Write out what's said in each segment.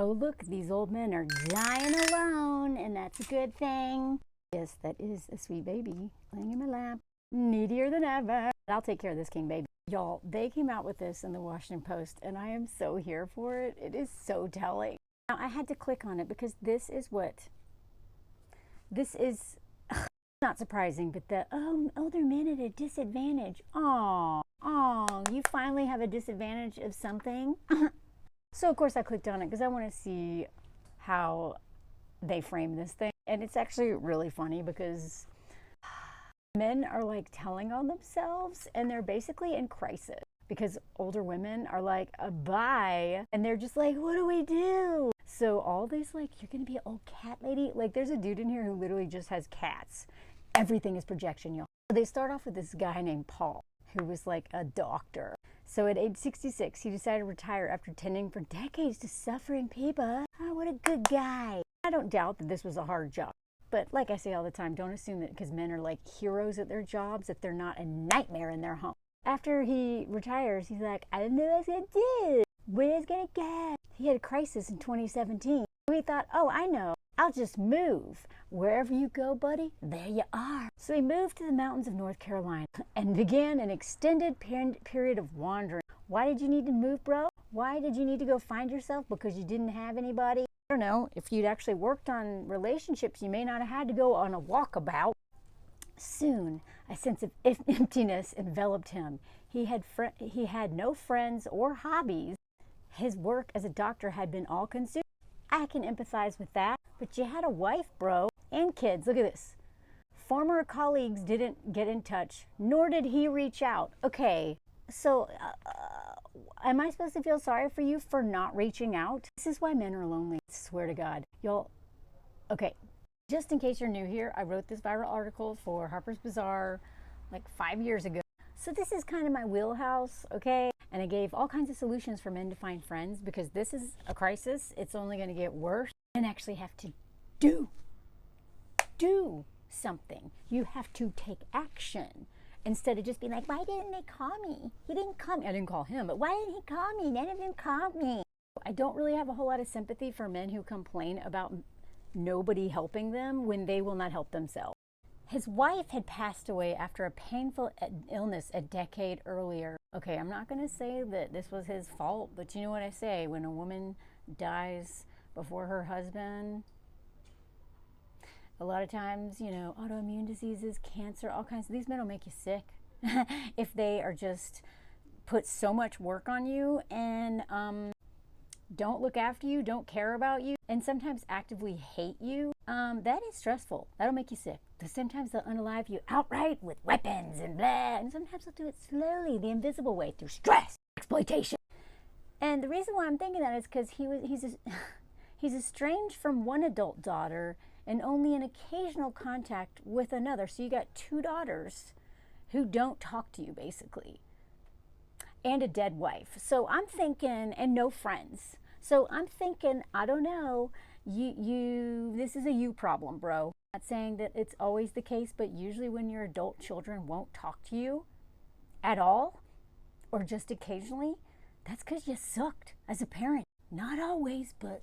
oh look, these old men are dying alone, and that's a good thing. Yes, that is a sweet baby laying in my lap, needier than ever. I'll take care of this king baby. Y'all, they came out with this in the Washington Post, and I am so here for it. It is so telling. Now, I had to click on it because this is not surprising, but the older men at a disadvantage. Oh, you finally have a disadvantage of something. So of course I clicked on it because I want to see how they frame this thing, and it's actually really funny because men are like telling on themselves, and they're basically in crisis because older women are like, bye, and they're just like, what do we do? So all this, like, you're gonna be an old cat lady. Like, there's a dude in here who literally just has cats. Everything is projection, y'all. They start off with this guy named Paul, who was like a doctor. So at age 66, he decided to retire after tending for decades to suffering people. Oh, what a good guy. I don't doubt that this was a hard job. But like I say all the time, don't assume that because men are like heroes at their jobs, that they're not a nightmare in their home. After he retires, he's like, I don't know what I was going to do. Where is going to go? He had a crisis in 2017. He thought, oh, I know. I'll just move. Wherever you go, buddy, there you are. So he moved to the mountains of North Carolina and began an extended period of wandering. Why did you need to move, bro? Why did you need to go find yourself? Because you didn't have anybody? I don't know. If you'd actually worked on relationships, you may not have had to go on a walkabout. Soon, a sense of emptiness enveloped him. He had no friends or hobbies. His work as a doctor had been all consumed. I can empathize with that, but you had a wife, bro, and kids. Look at this. Former colleagues didn't get in touch, nor did he reach out. Okay, so am I supposed to feel sorry for you for not reaching out? This is why men are lonely, I swear to God. Y'all, okay, just in case you're new here, I wrote this viral article for Harper's Bazaar like 5 years ago. So this is kind of my wheelhouse, okay? And I gave all kinds of solutions for men to find friends because this is a crisis. It's only going to get worse. Men actually have to do something. You have to take action instead of just being like, why didn't they call me? He didn't call me. I didn't call him, but why didn't he call me? None of them called me. I don't really have a whole lot of sympathy for men who complain about nobody helping them when they will not help themselves. His wife had passed away after a painful illness a decade earlier. Okay, I'm not going to say that this was his fault, but you know what I say, when a woman dies before her husband, a lot of times, you know, autoimmune diseases, cancer, all kinds of, these men will make you sick if they are just put so much work on you and don't look after you, don't care about you, and sometimes actively hate you. That is stressful. That'll make you sick. Sometimes they'll unalive you outright with weapons and blah, and sometimes they'll do it slowly, the invisible way, through stress, exploitation. And the reason why I'm thinking that is because he's estranged from one adult daughter and only an occasional contact with another. So you got two daughters who don't talk to you, basically, and a dead wife. So I'm thinking, and no friends. So I'm thinking, I don't know, this is a you problem, bro. Not saying that it's always the case, but usually when your adult children won't talk to you at all, or just occasionally, that's because you sucked as a parent. Not always, but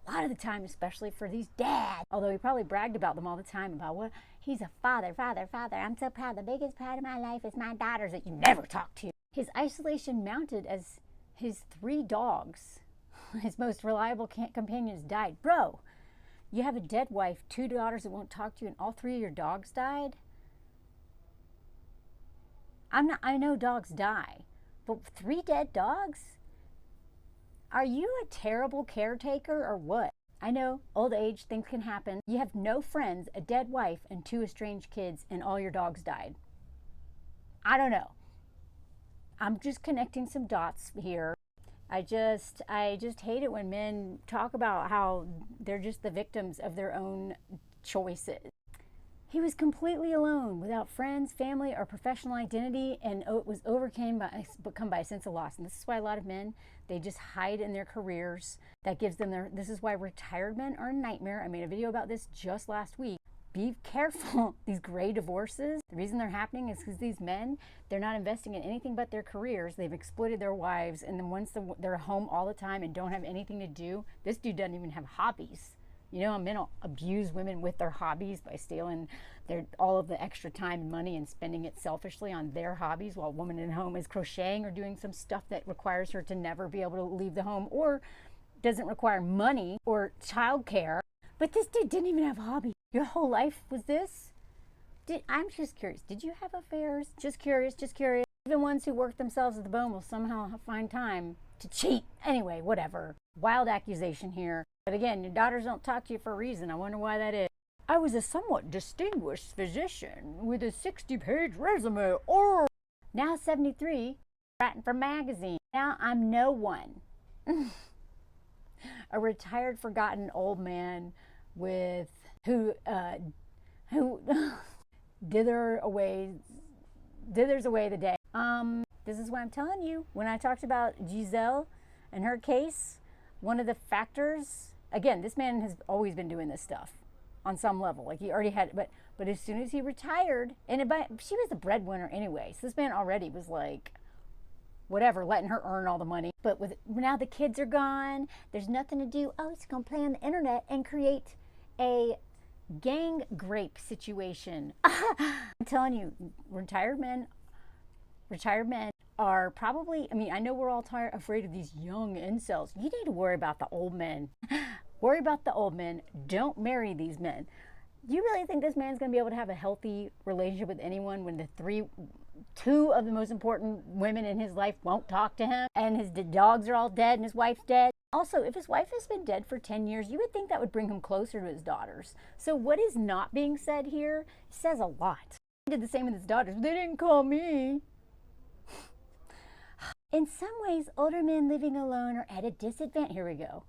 a lot of the time, especially for these dads. Although he probably bragged about them all the time, about what he's a father. I'm so proud. The biggest part of my life is my daughters that you never talk to. His isolation mounted as his 3 dogs, his most reliable companions, died. Bro, you have a dead wife, 2 daughters that won't talk to you, and all 3 of your dogs died? I know dogs die, but 3 dead dogs? Are you a terrible caretaker or what? I know, old age, things can happen. You have no friends, a dead wife, and 2 estranged kids, and all your dogs died. I don't know. I'm just connecting some dots here. I just hate it when men talk about how they're just the victims of their own choices. He was completely alone, without friends, family, or professional identity, and it was overcome by a sense of loss. And this is why a lot of men, they just hide in their careers. That gives them this is why retired men are a nightmare. I made a video about this just last week. be careful. These gray divorces, the reason they're happening is because these men, they're not investing in anything but their careers. They've exploited their wives, and then once they're home all the time and don't have anything to do, this dude doesn't even have hobbies. You know, men will abuse women with their hobbies by stealing all of the extra time and money and spending it selfishly on their hobbies, while a woman at home is crocheting or doing some stuff that requires her to never be able to leave the home or doesn't require money or childcare. But this dude didn't even have hobbies. Your whole life was this? I'm just curious. Did you have affairs? Just curious, just curious. Even ones who work themselves to the bone will somehow find time to cheat. Anyway, whatever. Wild accusation here. But again, your daughters don't talk to you for a reason. I wonder why that is. I was a somewhat distinguished physician with a 60-page resume. Or now 73, writing for magazine. Now I'm no one. A retired, forgotten old man with who dithers away the day. This is what I'm telling you. When I talked about Giselle and her case, one of the factors, again, this man has always been doing this stuff on some level. Like he already had, but as soon as he retired, she was the breadwinner anyway. So this man already was like, whatever, letting her earn all the money. But now the kids are gone, there's nothing to do. Oh, he's gonna play on the internet and create a gang grape situation. I'm telling you, retired men are probably, I mean, I know we're all afraid of these young incels. You need to worry about the old men. Worry about the old men. Don't marry these men. You really think this man's gonna be able to have a healthy relationship with anyone when two of the most important women in his life won't talk to him, and his dogs are all dead and his wife's dead? Also, if his wife has been dead for 10 years, you would think that would bring him closer to his daughters. So what is not being said here says a lot. He did the same with his daughters. They didn't call me. In some ways, older men living alone are at a disadvantage. Here we go.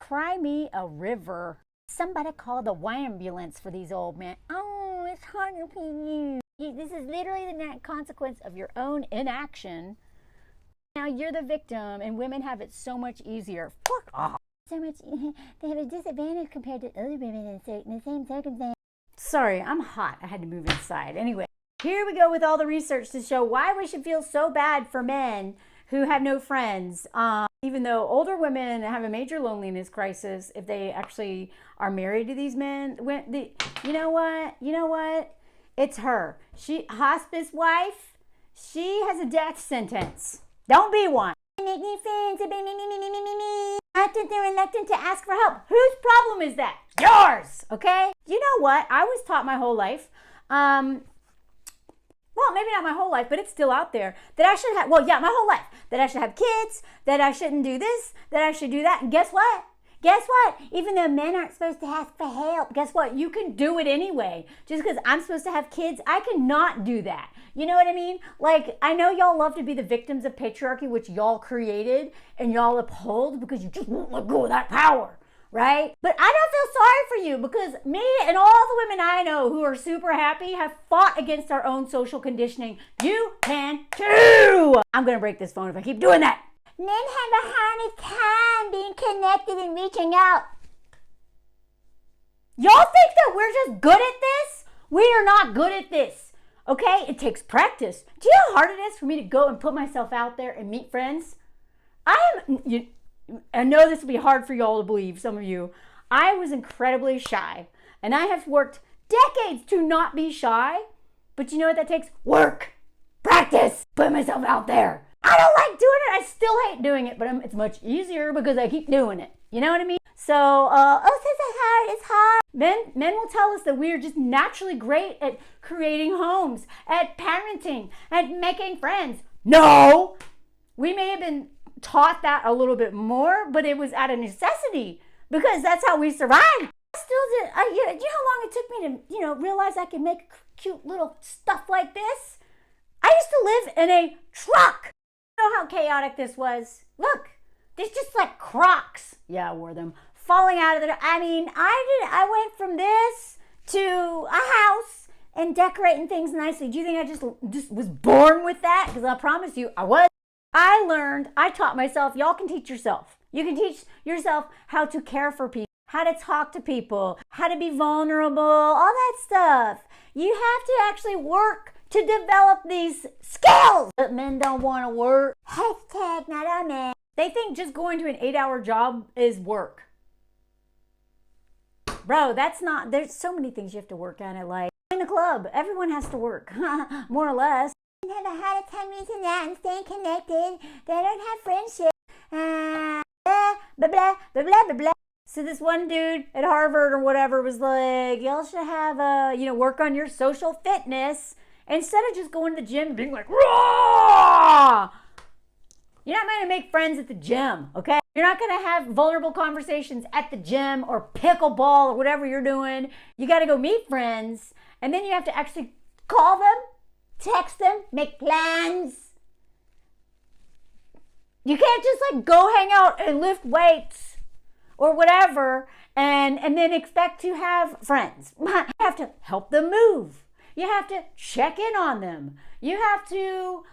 Cry me a river. Somebody call the ambulance for these old men. Oh, it's hard to pee. This is literally the consequence of your own inaction. Now you're the victim, and women have it so much easier. Fuck off. So much, they have a disadvantage compared to other women in the same circumstance. Sorry, I'm hot. I had to move inside. Anyway, here we go with all the research to show why we should feel so bad for men who have no friends. Even though older women have a major loneliness crisis if they actually are married to these men. You know what? It's her. Hospice wife, she has a death sentence. Don't be one. Make me friends. I think they're reluctant to ask for help. Whose problem is that? Yours, okay? You know what? I was taught my whole life, well, maybe not my whole life, but it's still out there, that I should have, my whole life, that I should have kids, that I shouldn't do this, that I should do that. And guess what? Even though men aren't supposed to ask for help, guess what? You can do it anyway. Just because I'm supposed to have kids, I cannot do that. You know what I mean? Like, I know y'all love to be the victims of patriarchy, which y'all created and y'all uphold because you just won't let go of that power, right? But I don't feel sorry for you, because me and all the women I know who are super happy have fought against our own social conditioning. You can too. I'm going to break this phone if I keep doing that. Men have a hard time being connected and reaching out. Y'all think that we're just good at this? We are not good at this, okay? It takes practice. Do you know how hard it is for me to go and put myself out there and meet friends? I know this will be hard for y'all to believe, some of you. I was incredibly shy, and I have worked decades to not be shy, but you know what that takes? Work, practice, put myself out there. I don't like doing it. I still hate doing it, but it's much easier because I keep doing it. You know what I mean? So, it's hard. Men will tell us that we are just naturally great at creating homes, at parenting, at making friends. No! We may have been taught that a little bit more, but it was out of necessity because that's how we survived. I still did. You know how long it took me to, realize I could make cute little stuff like this? I used to live in a truck. You know how chaotic this was? Look, there's just like Crocs. Yeah, I wore them. Falling out of the, I went from this to a house and decorating things nicely. Do you think I just was born with that? Because I promise you, I was. I taught myself, y'all can teach yourself. You can teach yourself how to care for people. how to talk to people, how to be vulnerable, all that stuff. You have to actually work to develop these skills. But men don't want to work. Hashtag not a man. They think just going to an 8-hour job is work. Bro, that's not, there's so many things you have to work at. Like in the club, everyone has to work, more or less. They have a hard time reaching out and staying connected. They don't have friendship. Blah, blah, blah, blah, blah, blah. So this one dude at Harvard or whatever was like, y'all should have work on your social fitness instead of just going to the gym and being like, raw. You're not going to make friends at the gym, okay? You're not going to have vulnerable conversations at the gym or pickleball or whatever you're doing. You got to go meet friends, and then you have to actually call them, text them, make plans. You can't just like go hang out and lift weights or whatever and then expect to have friends. You have to help them move. You have to check in on them. You have to,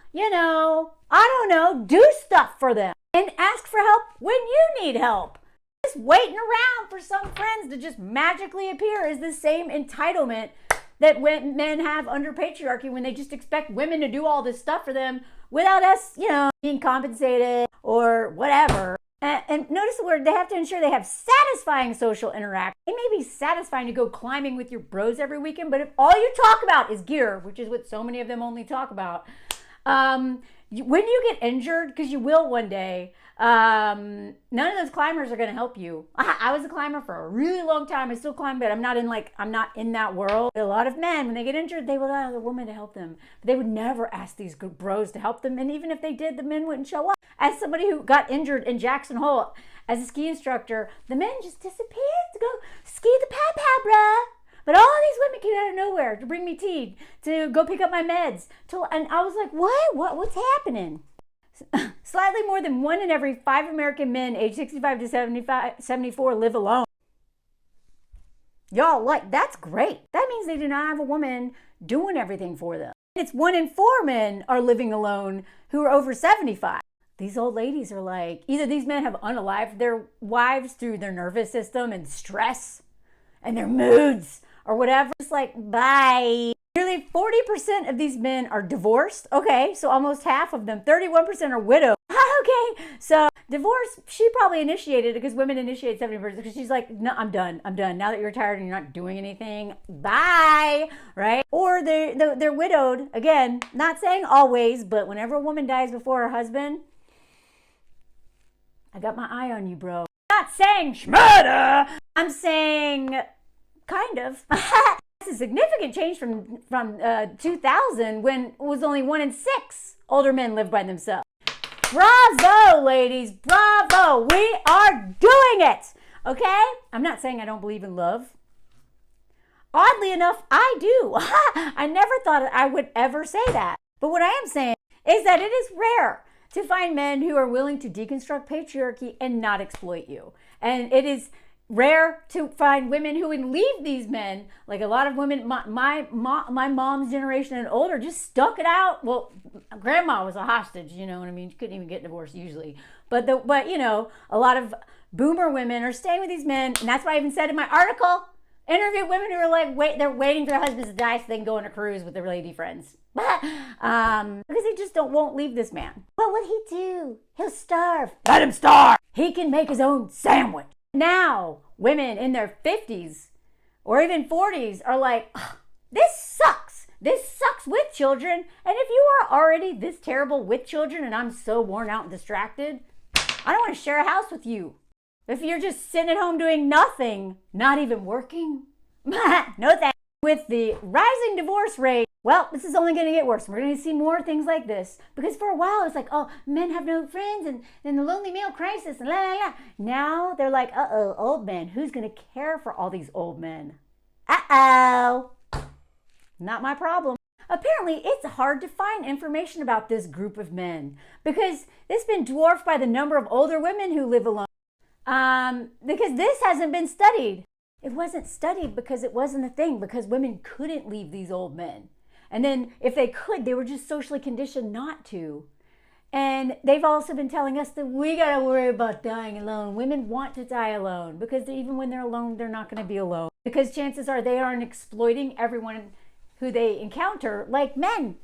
do stuff for them and ask for help when you need help. Just waiting around for some friends to just magically appear is the same entitlement that men have under patriarchy when they just expect women to do all this stuff for them without us, being compensated or whatever. And notice the word, they have to ensure they have satisfying social interaction. It may be satisfying to go climbing with your bros every weekend, but if all you talk about is gear, which is what so many of them only talk about, when you get injured, because you will one day, none of those climbers are going to help you. I was a climber for a really long time. I still climb, but I'm not in that world. A lot of men, when they get injured, they will ask a woman to help them. But they would never ask these good bros to help them. And even if they did, the men wouldn't show up. As somebody who got injured in Jackson Hole as a ski instructor, the men just disappeared to go ski the pow-pow, bruh. But all these women came out of nowhere to bring me tea, to go pick up my meds. And I was like, what? What's happening? Slightly more than 1 in every 5 American men aged 65 to 74 live alone. Y'all, that's great. That means they do not have a woman doing everything for them. It's 1 in 4 men are living alone who are over 75. These old ladies are like, either these men have unalived their wives through their nervous system and stress and their moods or whatever. It's like, bye. Nearly 40% of these men are divorced. Okay, so almost half of them. 31% are widowed. Okay, so divorce, she probably initiated it because women initiate 70% because she's like, no, I'm done. Now that you're retired and you're not doing anything, bye, right? Or they're widowed. Again, not saying always, but whenever a woman dies before her husband, I got my eye on you, bro. I'm not saying schmurda. I'm saying kind of. It's a significant change from 2000 when it was only 1 in 6 older men lived by themselves. Bravo, ladies, bravo. We are doing it, okay? I'm not saying I don't believe in love. Oddly enough, I do. I never thought I would ever say that. But what I am saying is that it is rare to find men who are willing to deconstruct patriarchy and not exploit you. And it is rare to find women who would leave these men. Like a lot of women, my mom's generation and older just stuck it out. Well, grandma was a hostage, you know what I mean? She couldn't even get divorced usually. But a lot of boomer women are staying with these men. And that's why I even said in my article, interviewed women who are like, they're waiting for their husbands to die so they can go on a cruise with their lady friends. Because they just won't leave this man. What would he do? He'll starve. Let him starve. He can make his own sandwich. Now, women in their 50s or even 40s are like, this sucks. This sucks with children. And if you are already this terrible with children and I'm so worn out and distracted, I don't want to share a house with you. If you're just sitting at home doing nothing, not even working, no thanks. With the rising divorce rate, well, this is only going to get worse. We're going to see more things like this. Because for a while, it's like, oh, men have no friends and the lonely male crisis and la, la, la. Now they're like, uh-oh, old men. Who's going to care for all these old men? Uh-oh. Not my problem. Apparently, it's hard to find information about this group of men because it's been dwarfed by the number of older women who live alone. Because this hasn't been studied. It wasn't studied because it wasn't a thing, because women couldn't leave these old men. And then if they could, they were just socially conditioned not to. And they've also been telling us that we got to worry about dying alone. Women want to die alone because even when they're alone, they're not going to be alone. Because chances are they aren't exploiting everyone who they encounter like men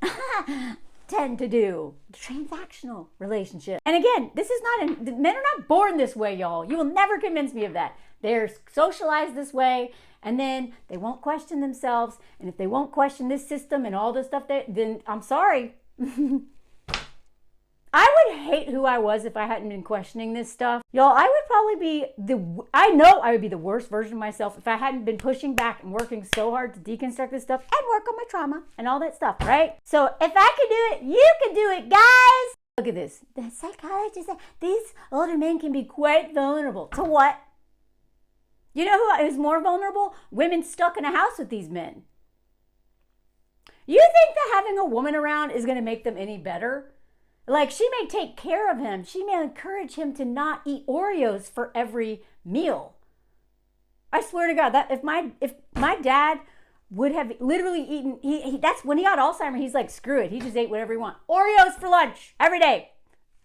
tend to do. Transactional relationship. And again, this is not, men are not born this way, y'all. You will never convince me of that. They're socialized this way, and then they won't question themselves. And if they won't question this system and all this stuff, then I'm sorry. I would hate who I was if I hadn't been questioning this stuff. Y'all, I would probably be I know I would be the worst version of myself if I hadn't been pushing back and working so hard to deconstruct this stuff and work on my trauma and all that stuff, right? So if I can do it, you can do it, guys. Look at this. The psychologist said these older men can be quite vulnerable. To what? You know who is more vulnerable? Women stuck in a house with these men. You think that having a woman around is going to make them any better? Like, she may take care of him. She may encourage him to not eat Oreos for every meal. I swear to God, that if my dad would have literally eaten, that's when he got Alzheimer's, he's like, screw it. He just ate whatever he wants. Oreos for lunch every day.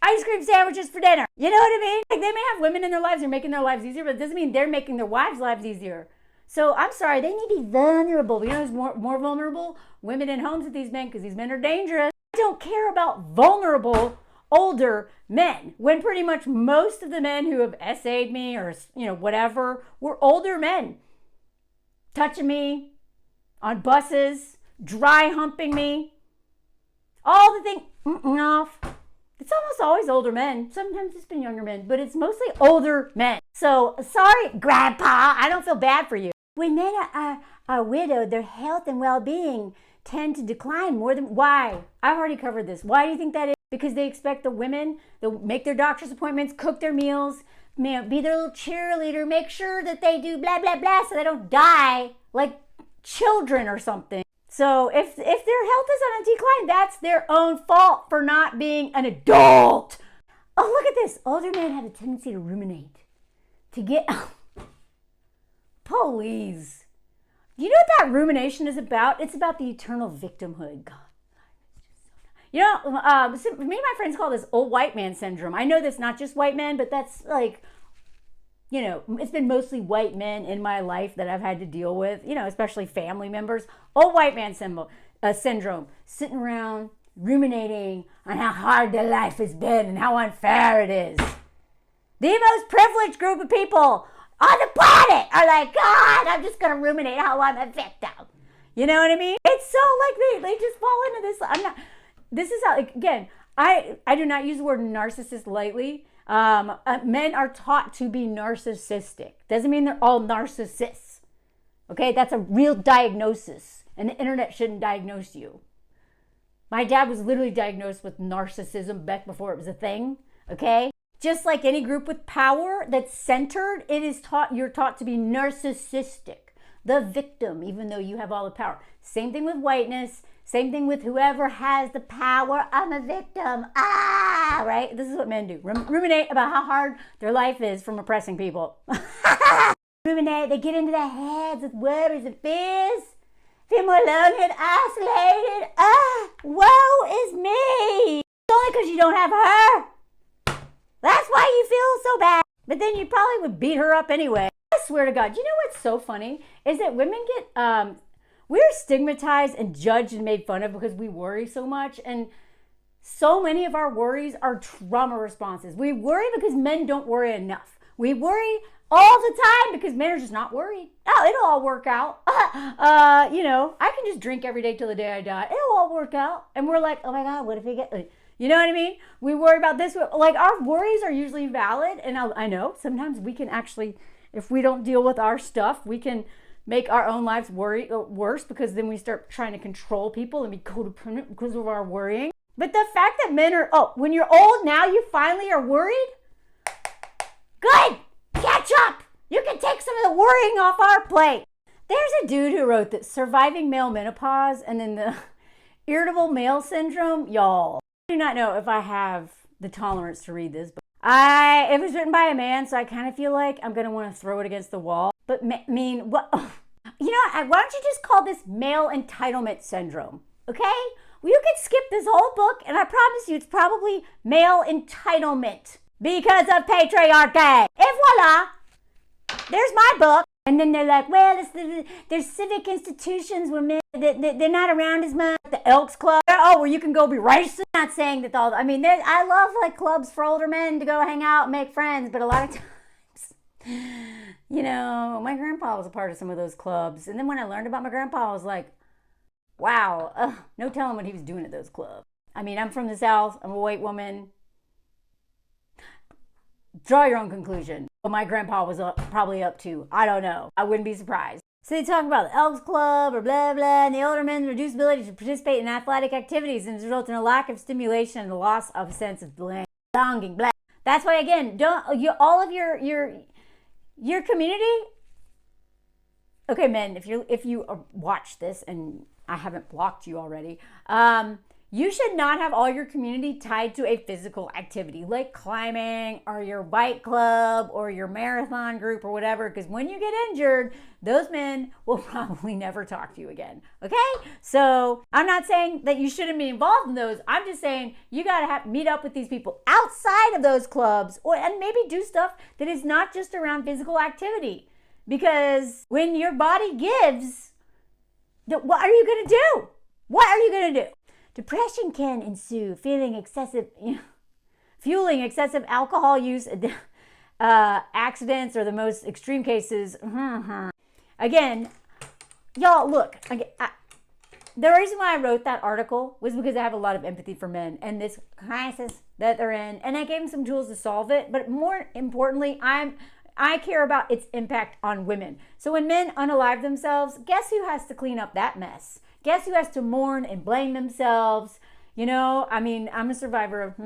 Ice cream sandwiches for dinner. You know what I mean? Like, they may have women in their lives, they're making their lives easier, but it doesn't mean they're making their wives' lives easier. So I'm sorry, they need to be vulnerable. You know who's more vulnerable? Women in homes with these men, because these men are dangerous. Don't care about vulnerable older men when pretty much most of the men who have essayed me or whatever were older men touching me on buses, dry humping me, all the things off. It's almost always older men. Sometimes it's been younger men, but it's mostly older men. So sorry, Grandpa, I don't feel bad for you. When men are widowed, their health and well-being tend to decline more than, why? I've already covered this. Why do you think that is? Because they expect the women, they'll make their doctor's appointments, cook their meals, be their little cheerleader, make sure that they do blah, blah, blah, so they don't die like children or something. So if their health is on a decline, that's their own fault for not being an adult. Oh, look at this. Older men have a tendency to ruminate, to get, please. You know what that rumination is about? It's about the eternal victimhood. God. Me and my friends call this old white man syndrome. I know that's not just white men, but that's like, it's been mostly white men in my life that I've had to deal with, especially family members. Old white man syndrome, sitting around ruminating on how hard their life has been and how unfair it is. The most privileged group of people on the planet are like, God, I'm just going to ruminate how I'm a victim. You know what I mean? It's so like they just fall into this. This is how, again, I do not use the word narcissist lightly. Men are taught to be narcissistic. Doesn't mean they're all narcissists. Okay, that's a real diagnosis, and the internet shouldn't diagnose you. My dad was literally diagnosed with narcissism back before it was a thing. Okay, just like any group with power that's centered, you're taught to be narcissistic, the victim, even though you have all the power. Same thing with whiteness. Same thing with whoever has the power. I'm a victim. Right? This is what men do. Ruminate about how hard their life is from oppressing people. Ruminate. They get into their heads with worries and fears. Feel more lonely and isolated. Woe is me. It's only because you don't have her. That's why you feel so bad. But then you probably would beat her up anyway. I swear to God. You know what's so funny? Is that women get... we're stigmatized and judged and made fun of because we worry so much. And so many of our worries are trauma responses. We worry because men don't worry enough. We worry all the time because men are just not worried. Oh, it'll all work out. I can just drink every day till the day I die. It'll all work out. And we're like, oh my God, what if we get... You know what I mean? We worry about this. Like, our worries are usually valid. And I know sometimes we can actually, if we don't deal with our stuff, we can make our own lives worse, because then we start trying to control people and be codependent because of our worrying. But the fact that men are, when you're old now, you finally are worried? Good! Catch up! You can take some of the worrying off our plate. There's a dude who wrote that surviving male menopause and then the irritable male syndrome. Y'all, I do not know if I have the tolerance to read this, but it was written by a man, so I kind of feel like I'm going to want to throw it against the wall. But what? Why don't you just call this male entitlement syndrome? Okay? you could skip this whole book, and I promise you it's probably male entitlement because of patriarchy. And voila, there's my book. And then they're like, well, there's civic institutions where men, they're not around as much. The Elks Club, where you can go be racist. I'm not saying that all, I love like clubs for older men to go hang out and make friends, but a lot of times, my grandpa was a part of some of those clubs. And then when I learned about my grandpa, I was like, wow, no telling what he was doing at those clubs. I'm from the South. I'm a white woman. Draw your own conclusion. What my grandpa was probably up to, I don't know. I wouldn't be surprised. So they talk about the Elks Club or blah, blah, and the older men's reduced ability to participate in athletic activities and results in a lack of stimulation and the loss of a sense of belonging. Blah. That's why, again, all of your community. Okay, men, if you watch this, and I haven't blocked you already, you should not have all your community tied to a physical activity like climbing or your bike club or your marathon group or whatever, because when you get injured, those men will probably never talk to you again. Okay? So I'm not saying that you shouldn't be involved in those. I'm just saying you got to meet up with these people outside of those clubs, and maybe do stuff that is not just around physical activity. Because when your body gives, what are you going to do? What are you going to do? Depression can ensue, fueling excessive alcohol use, accidents, or the most extreme cases. Again, y'all, look, the reason why I wrote that article was because I have a lot of empathy for men and this crisis that they're in, and I gave them some tools to solve it. But more importantly, I care about its impact on women. So when men unalive themselves, guess who has to clean up that mess? Guess who has to mourn and blame themselves? I'm a survivor of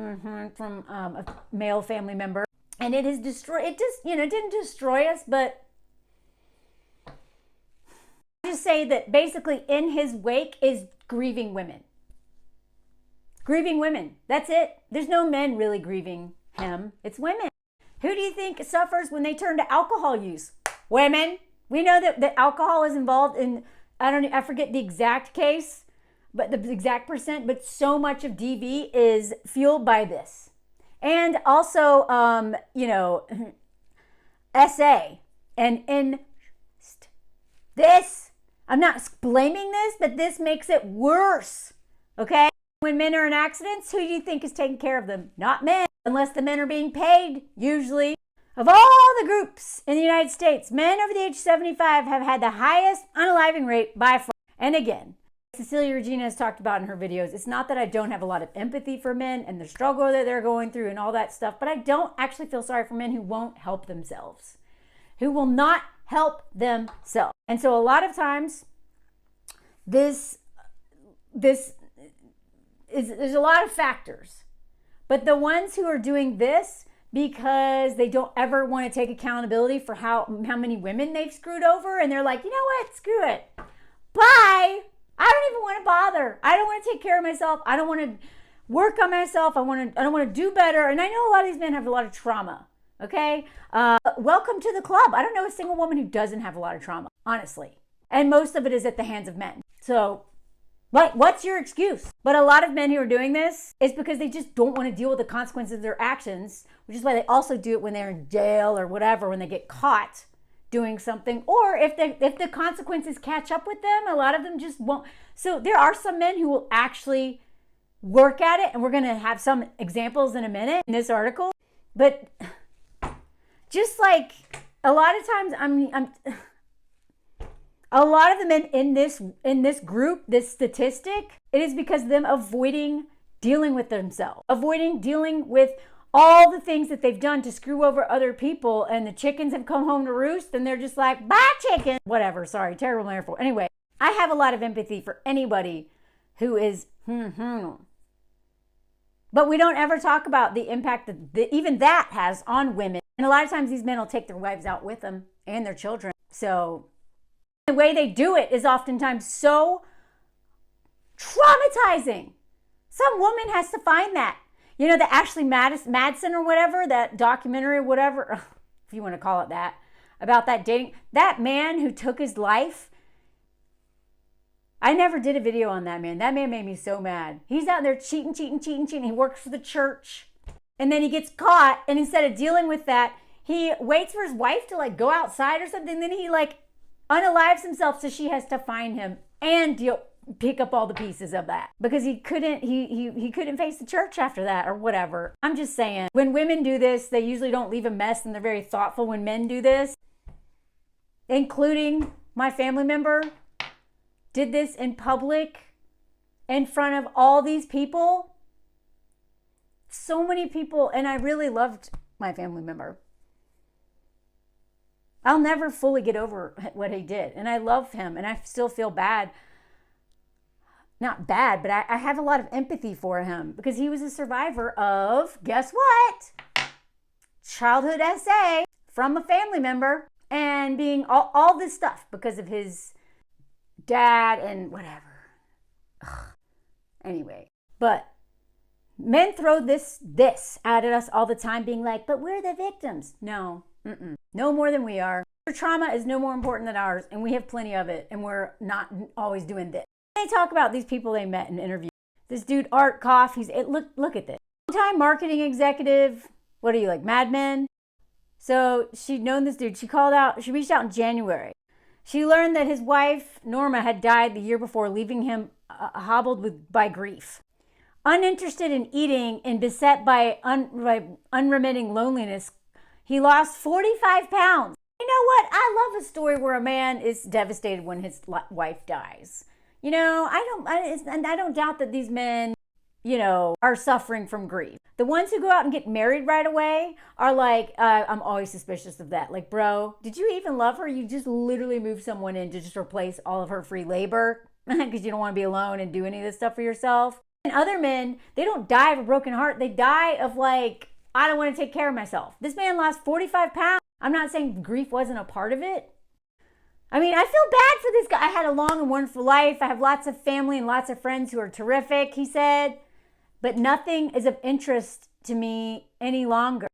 from a male family member, and it has destroyed. It just, it didn't destroy us, but I just say that basically in his wake is grieving women. Grieving women. That's it. There's no men really grieving him. It's women. Who do you think suffers when they turn to alcohol use? Women. We know that alcohol is involved in, I forget the exact case, but the exact percent, but so much of DV is fueled by this. And also, SA and this, I'm not blaming this, but this makes it worse, okay? When men are in accidents, who do you think is taking care of them? Not men, unless the men are being paid, usually. Of all the groups in the United States, men over the age of 75 have had the highest unaliving rate by far. And again, Cecilia Regina has talked about in her videos, it's not that I don't have a lot of empathy for men and the struggle that they're going through and all that stuff, but I don't actually feel sorry for men who won't help themselves, who will not help themselves. And so a lot of times, there's a lot of factors, but the ones who are doing this because they don't ever want to take accountability for how many women they've screwed over, and they're like, you know what, screw it, bye, I don't even want to bother, I don't want to take care of myself, I don't want to work on myself, I don't want to do better. And I know a lot of these men have a lot of trauma, okay? Welcome to the club. I don't know a single woman who doesn't have a lot of trauma, honestly, and most of it is at the hands of men. So what's your excuse? But a lot of men who are doing this is because they just don't want to deal with the consequences of their actions, which is why they also do it when they're in jail or whatever, when they get caught doing something, or if the consequences catch up with them, a lot of them just won't. So there are some men who will actually work at it, and we're going to have some examples in a minute in this article. But just like a lot of times, a lot of the men in this group, this statistic, it is because of them avoiding dealing with themselves, avoiding dealing with all the things that they've done to screw over other people, and the chickens have come home to roost, and they're just like, bye chicken, whatever, sorry, terrible metaphor. Anyway, I have a lot of empathy for anybody who is, but we don't ever talk about the impact that even that has on women. And a lot of times these men will take their wives out with them and their children. So the way they do it is oftentimes so traumatizing. Some woman has to find that. You know, the Ashley Madsen or whatever, that documentary or whatever, if you want to call it that, about that dating, that man who took his life, I never did a video on that man. That man made me so mad. He's out there cheating. He works for the church. And then he gets caught. And instead of dealing with that, he waits for his wife to like go outside or something. Then he like unalives himself so she has to find him and pick up all the pieces of that. Because he couldn't face the church after that or whatever. I'm just saying, when women do this, they usually don't leave a mess and they're very thoughtful when men do this. Including my family member did this in public in front of all these people. So many people, and I really loved my family member. I'll never fully get over what he did, and I love him, and I still feel bad. Not bad, but I have a lot of empathy for him because he was a survivor of, guess what? Childhood SA from a family member and being all this stuff because of his dad and whatever. Ugh. Anyway, but men throw this at us all the time, being like, but we're the victims. No, no more than we are. Your trauma is no more important than ours, and we have plenty of it, and we're not always doing this. They talk about these people they met in interviews. This dude, Art Koff, look at this. Time marketing executive. What are you, like Mad Men? So she'd known this dude. She reached out in January. She learned that his wife, Norma, had died the year before, leaving him hobbled by grief. Uninterested in eating and beset by unremitting loneliness, he lost 45 pounds. You know what? I love a story where a man is devastated when his wife dies. You know, I don't doubt that these men, you know, are suffering from grief. The ones who go out and get married right away are like, I'm always suspicious of that. Like, bro, did you even love her? You just literally moved someone in to just replace all of her free labor because you don't want to be alone and do any of this stuff for yourself. And other men, they don't die of a broken heart. They die of like, I don't want to take care of myself. This man lost 45 pounds. I'm not saying grief wasn't a part of it. I mean, I feel bad for this guy. I had a long and wonderful life. I have lots of family and lots of friends who are terrific, he said. But nothing is of interest to me any longer.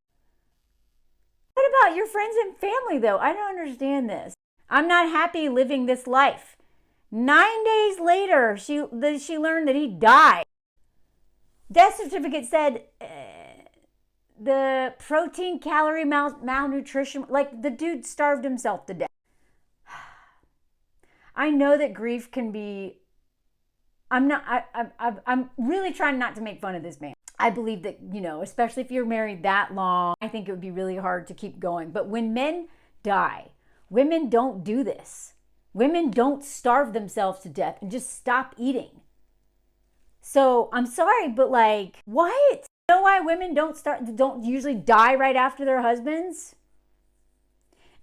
What about your friends and family, though? I don't understand this. I'm not happy living this life. 9 days later, she learned that he died. Death certificate said the protein, calorie, malnutrition, like the dude starved himself to death. I know that grief can be, I'm really trying not to make fun of this man. I believe that, you know, especially if you're married that long, I think it would be really hard to keep going. But when men die, women don't do this. Women don't starve themselves to death and just stop eating. So I'm sorry, but like, what? You know why women don't usually die right after their husbands?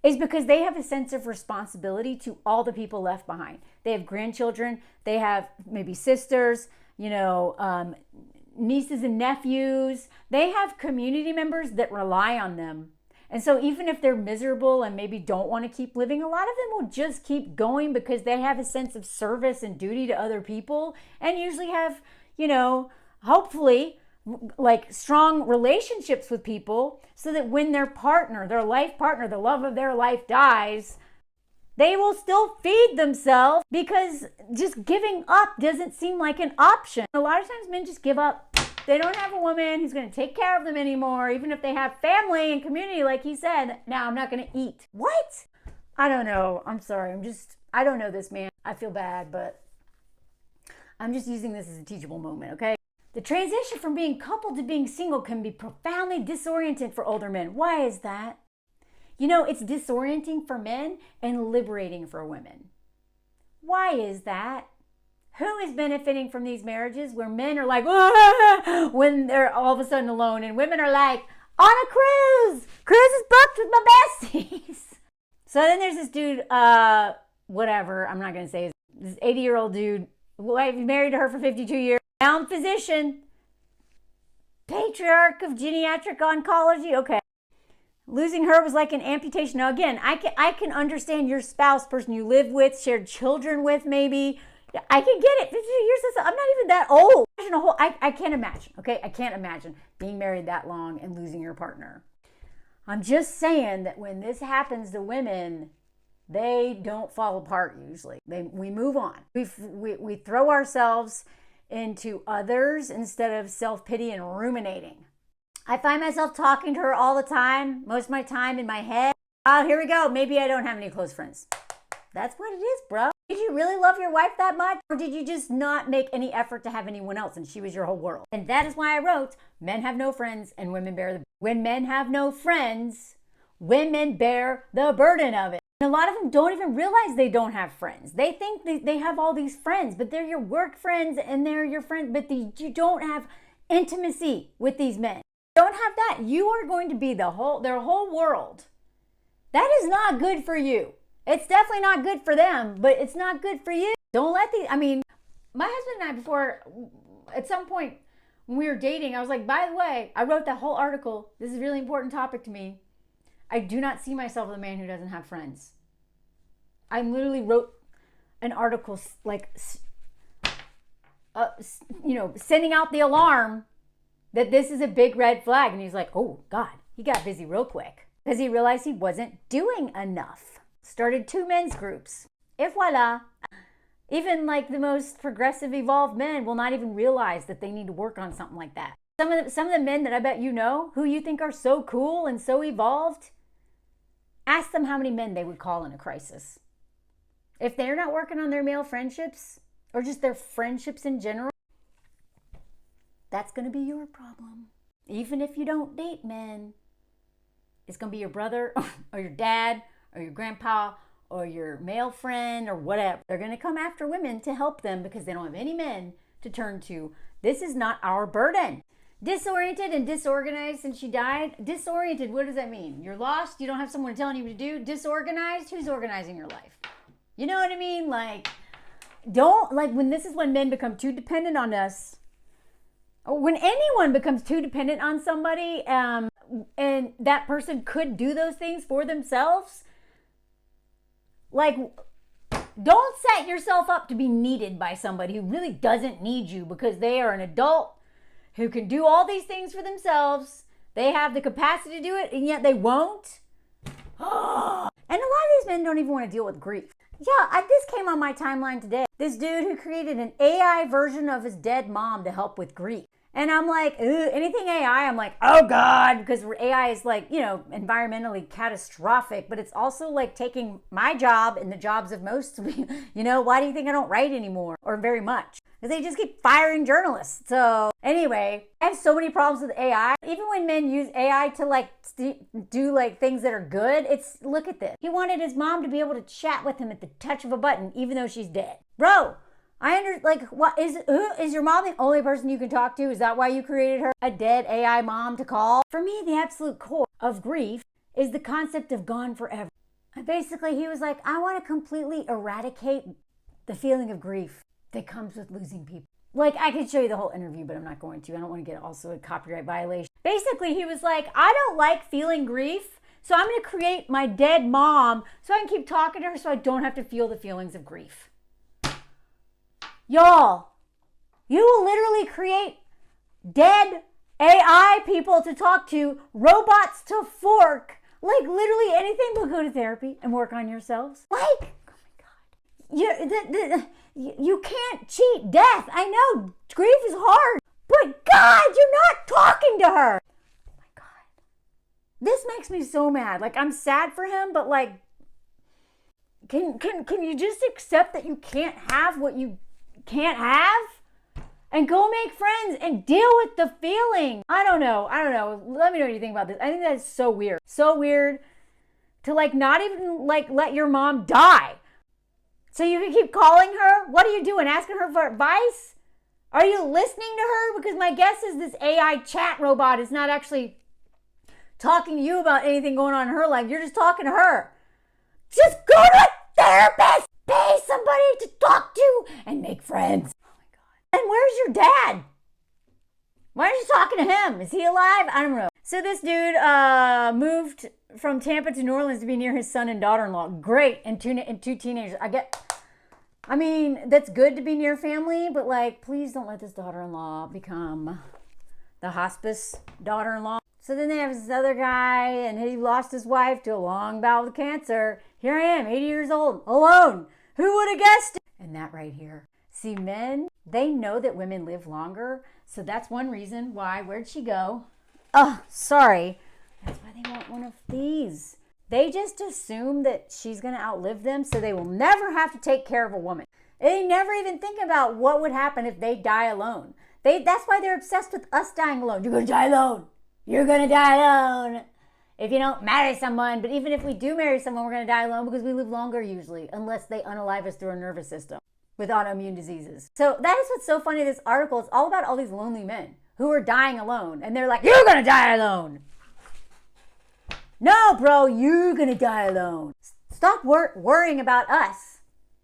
Is because they have a sense of responsibility to all the people left behind. They have grandchildren, they have maybe sisters, you know, nieces and nephews. They have community members that rely on them. And so even if they're miserable and maybe don't want to keep living, a lot of them will just keep going because they have a sense of service and duty to other people and usually have, you know, hopefully like strong relationships with people so that when their partner, their life partner, the love of their life dies, they will still feed themselves because just giving up doesn't seem like an option. A lot of times men just give up. They don't have a woman who's going to take care of them anymore, even if they have family and community, like he said. Now I'm not going to eat. What? I don't know. I'm sorry. I don't know this man. I feel bad, but I'm just using this as a teachable moment, okay? The transition from being coupled to being single can be profoundly disorienting for older men. Why is that? You know, it's disorienting for men and liberating for women. Why is that? Who is benefiting from these marriages where men are like, ah, when they're all of a sudden alone, and women are like, on a cruise! Cruise is booked with my besties. So then there's this dude, whatever, I'm not going to say this 80-year-old dude, married to her for 52 years. Renowned physician, patriarch of geriatric oncology. Okay. Losing her was like an amputation. Now, again, I can understand your spouse, person you live with, shared children with, maybe. I can get it. 52 years, I'm not even that old. I can't imagine, okay? I can't imagine being married that long and losing your partner. I'm just saying that when this happens to women, They don't fall apart usually. We move on. We throw ourselves into others instead of self-pity and ruminating. I find myself talking to her all the time, most of my time in my head. Oh, here we go. Maybe I don't have any close friends. That's what it is, bro. Did you really love your wife that much? Or did you just not make any effort to have anyone else and she was your whole world? And that is why I wrote, men have no friends and women bear the burden. When men have no friends, women bear the burden of it. And a lot of them don't even realize they don't have friends. They think they have all these friends, but they're your work friends and they're your friends, but you don't have intimacy with these men. You don't have that. You are going to be their whole world. That is not good for you. It's definitely not good for them, but it's not good for you. Don't let my husband and I before, at some point when we were dating, I was like, by the way, I wrote that whole article. This is a really important topic to me. I do not see myself as a man who doesn't have friends. I literally wrote an article like, sending out the alarm that this is a big red flag. And he's like, oh God, he got busy real quick because he realized he wasn't doing enough. Started 2 men's groups. Et voila. Even like the most progressive, evolved men will not even realize that they need to work on something like that. Some of the men that I bet you know, who you think are so cool and so evolved, ask them how many men they would call in a crisis. If they're not working on their male friendships, or just their friendships in general, that's going to be your problem. Even if you don't date men, it's going to be your brother or your dad or your grandpa or your male friend or whatever. They're going to come after women to help them because they don't have any men to turn to. This is not our burden. Disoriented and disorganized since she died. Disoriented, what does that mean? You're lost? You don't have someone telling you what to do? Disorganized? Who's organizing your life? You know what I mean? When men become too dependent on us, or when anyone becomes too dependent on somebody, and that person could do those things for themselves, don't set yourself up to be needed by somebody who really doesn't need you because they are an adult who can do all these things for themselves. They have the capacity to do it, and yet they won't. And a lot of these men don't even want to deal with grief. Yeah, this came on my timeline today. This dude who created an AI version of his dead mom to help with grief. And I'm like, anything AI, I'm like, oh God, because AI is environmentally catastrophic, but it's also taking my job and the jobs of most, why do you think I don't write anymore or very much? Because they just keep firing journalists. So anyway, I have so many problems with AI. Even when men use AI to do things that are good, look at this. He wanted his mom to be able to chat with him at the touch of a button, even though she's dead. Bro, what is your mom the only person you can talk to? Is that why you created her? A dead AI mom to call? For me, the absolute core of grief is the concept of gone forever. Basically, he was like, I want to completely eradicate the feeling of grief that comes with losing people. I could show you the whole interview, but I'm not going to. I don't want to get also a copyright violation. Basically, he was like, I don't like feeling grief, so I'm going to create my dead mom so I can keep talking to her so I don't have to feel the feelings of grief. Y'all, you will literally create dead AI people to talk to, robots to fork, literally anything but go to therapy and work on yourselves. Oh my God. You can't cheat death. I know grief is hard, but God, you're not talking to her. Oh my God. This makes me so mad. I'm sad for him, but can you just accept that you can't have what you can't have and go make friends and deal with the feeling? I don't know. Let me know what you think about this. I think that's so weird. So weird to not even let your mom die so you can keep calling her. What are you doing? Asking her for advice? Are you listening to her? Because my guess is this AI chat robot is not actually talking to you about anything going on in her life. You're just talking to her. Just go to a therapist. Pay somebody to talk to and make friends. Oh my God. And where's your dad? Why are you talking to him? Is he alive? I don't know. So this dude moved from Tampa to New Orleans to be near his son and daughter-in-law. Great. And two teenagers. That's good to be near family, but please don't let this daughter-in-law become the hospice daughter-in-law. So then they have this other guy, and he lost his wife to a long bout with cancer. Here I am, 80 years old, alone. Who would have guessed it? And that right here. See, men, they know that women live longer. So that's one reason why. Where'd she go? Oh, sorry. That's why they want one of these. They just assume that she's going to outlive them, so they will never have to take care of a woman. They never even think about what would happen if they die alone. That's why they're obsessed with us dying alone. You're going to die alone. You're going to die alone. If you don't marry someone, but even if we do marry someone, we're going to die alone because we live longer usually, unless they unalive us through our nervous system with autoimmune diseases. So that is what's so funny. This article, it's all about all these lonely men who are dying alone. And they're like, you're going to die alone. No, bro, you're going to die alone. Stop worrying about us.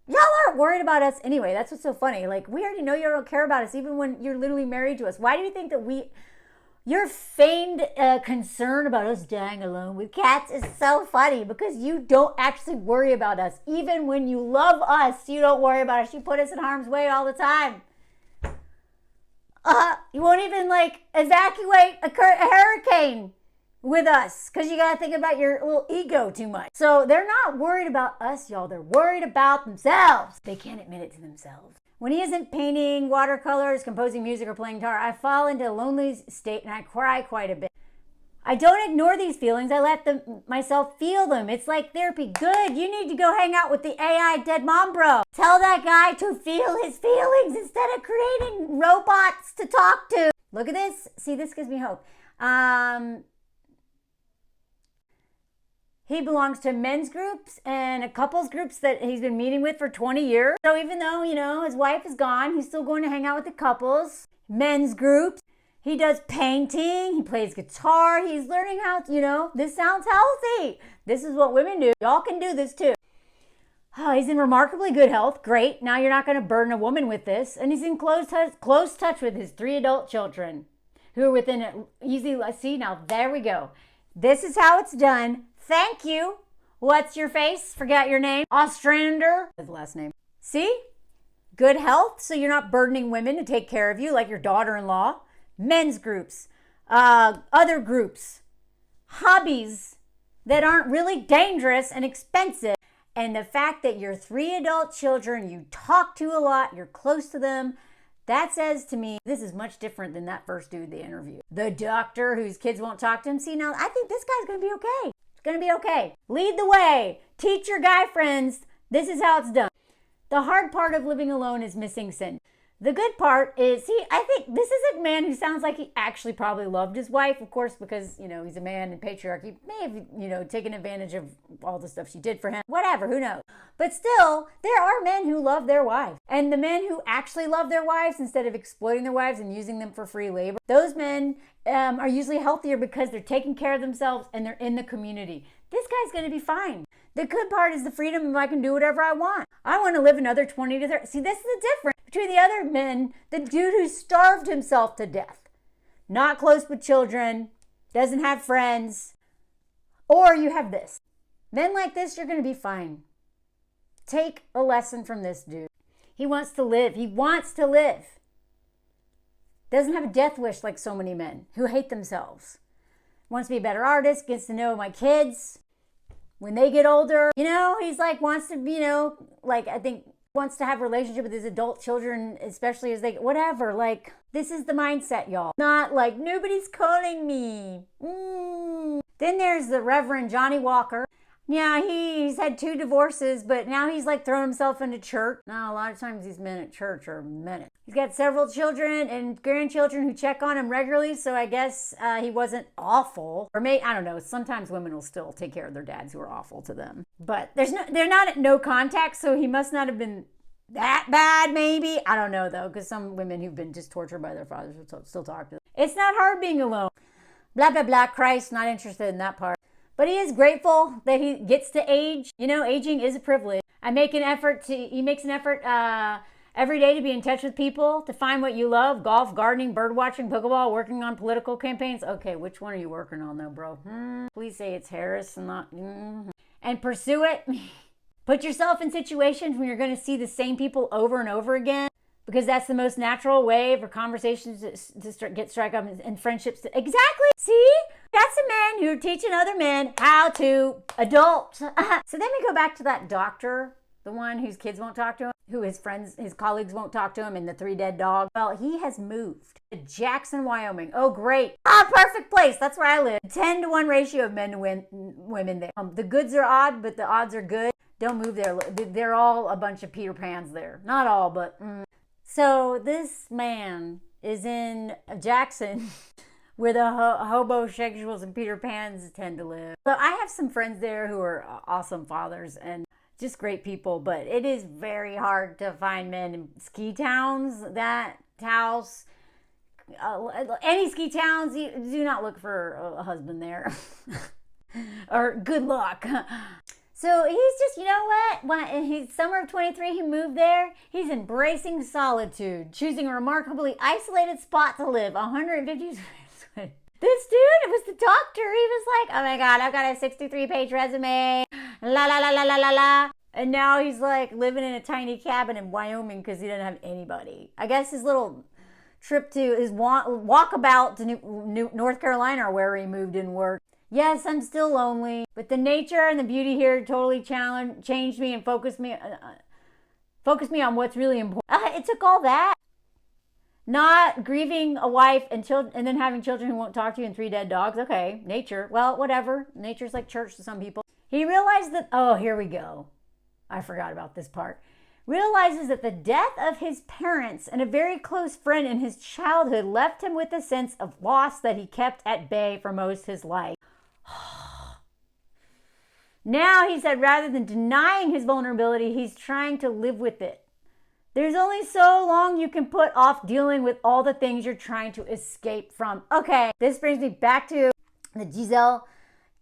Y'all aren't worried about us anyway. That's what's so funny. Like, we already know you don't care about us, even when you're literally married to us. Why do you think that your feigned concern about us dying alone with cats is so funny? Because you don't actually worry about us. Even when you love us, you don't worry about us. You put us in harm's way all the time. You won't even, like, evacuate a hurricane with us because you got to think about your little ego too much. So they're not worried about us, y'all. They're worried about themselves. They can't admit it to themselves. When he isn't painting watercolors, composing music, or playing guitar, I fall into a lonely state and I cry quite a bit. I don't ignore these feelings. I let myself feel them. It's like therapy. Good. You need to go hang out with the AI dead mom bro. Tell that guy to feel his feelings instead of creating robots to talk to. Look at this. See, this gives me hope. He belongs to men's groups and a couples groups that he's been meeting with for 20 years. So even though, his wife is gone, he's still going to hang out with the couples, men's groups. He does painting. He plays guitar. He's learning how, this sounds healthy. This is what women do. Y'all can do this too. Oh, he's in remarkably good health. Great. Now you're not going to burden a woman with this. And he's in close touch with his 3 adult children who are within it. Easy. See, now there we go. This is how it's done. Thank you. What's your face? Forgot your name. Ostrander. His last name. See? Good health, so you're not burdening women to take care of you like your daughter-in-law. Men's groups. Other groups. Hobbies that aren't really dangerous and expensive. And the fact that your 3 adult children you talk to a lot, you're close to them, that says to me, this is much different than that first dude they interviewed. The doctor whose kids won't talk to him. See, now I think this guy's going to be okay. Going to be okay. Lead the way. Teach your guy friends. This is how it's done. The hard part of living alone is missing sin. The good part is, I think this is a man who sounds like he actually probably loved his wife, of course, because, he's a man and patriarchy may have, taken advantage of all the stuff she did for him. Whatever, who knows? But still, there are men who love their wives. And the men who actually love their wives instead of exploiting their wives and using them for free labor, those men are usually healthier because they're taking care of themselves and they're in the community. This guy's going to be fine. The good part is the freedom of I can do whatever I want. I want to live another 20 to 30. See, this is the difference between the other men, the dude who starved himself to death, not close with children, doesn't have friends, or you have this. Men like this, you're going to be fine. Take a lesson from this dude. He wants to live. He wants to live. Doesn't have a death wish like so many men who hate themselves. Wants to be a better artist, gets to know my kids. When they get older, he's like, wants to, I think wants to have a relationship with his adult children, especially as they, whatever. Like, this is the mindset, y'all. Not like, nobody's calling me. Then there's the Reverend Johnny Walker. Yeah, he's had 2 divorces, but now he's like thrown himself into church. Now, a lot of times these men at church are menace. He's got several children and grandchildren who check on him regularly, so I guess he wasn't awful. Or I don't know, sometimes women will still take care of their dads who are awful to them. But they're not at no contact, so he must not have been that bad, maybe. I don't know, though, because some women who've been just tortured by their fathers will still talk to them. It's not hard being alone. Blah, blah, blah, Christ, not interested in that part. But he is grateful that he gets to age. Aging is a privilege. He makes an effort every day to be in touch with people, to find what you love: golf, gardening, bird watching, pickleball, working on political campaigns. Okay, which one are you working on though, bro? Please say it's Harris and not... And pursue it. Put yourself in situations when you're going to see the same people over and over again. because that's the most natural way for conversations to get strike up and friendships. Exactly. See? That's a man who teaching other men how to adult. So then we go back to that doctor, the one whose kids won't talk to him, who his friends, his colleagues won't talk to him, and the 3 dead dogs. Well, he has moved to Jackson, Wyoming. Oh, great. Perfect place. That's where I live. 10-to-1 ratio of men to women there. The goods are odd, but the odds are good. Don't move there. They're all a bunch of Peter Pans there. Not all, but... So this man is in Jackson where the hobosexuals and Peter Pans tend to live. So I have some friends there who are awesome fathers and just great people, but it is very hard to find men in ski towns. That house, any ski towns, you do not look for a husband there. Or good luck. So he's just, you know what? When he's summer of 23, he moved there. He's embracing solitude, choosing a remarkably isolated spot to live, 150 square feet. This dude, it was the doctor. He was like, oh my God, I've got a 63-page resume. La la la la la la la. And now he's like living in a tiny cabin in Wyoming because he doesn't have anybody. I guess his little trip to his walkabout to North Carolina or where he moved didn't work. Yes, I'm still lonely, but the nature and the beauty here totally changed me and focused me on what's really important. It took all that. Not grieving a wife and then having children who won't talk to you and 3 dead dogs. Okay, nature. Well, whatever. Nature's like church to some people. He realized that, oh, here we go. I forgot about this part. Realizes that the death of his parents and a very close friend in his childhood left him with a sense of loss that he kept at bay for most of his life. Now, he said, rather than denying his vulnerability, he's trying to live with it. There's only so long you can put off dealing with all the things you're trying to escape from. Okay, this brings me back to the Giselle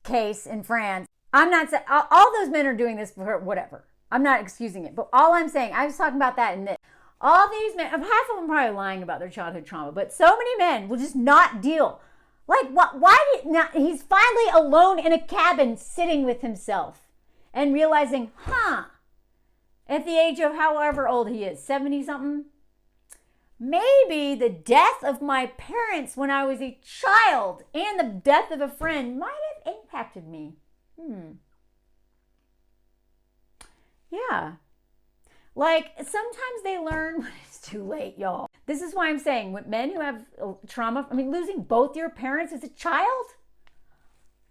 case in France. I'm not saying all those men are doing this for whatever. I'm not excusing it, but all I'm saying, I was talking about that in that all these men, half of them probably lying about their childhood trauma, but so many men will just not deal. Like, what? Why did not? He's finally alone in a cabin sitting with himself and realizing, at the age of however old he is, 70-something, maybe the death of my parents when I was a child and the death of a friend might have impacted me. Yeah. Like, sometimes they learn when it's too late, y'all. This is why I'm saying, with men who have trauma, losing both your parents as a child,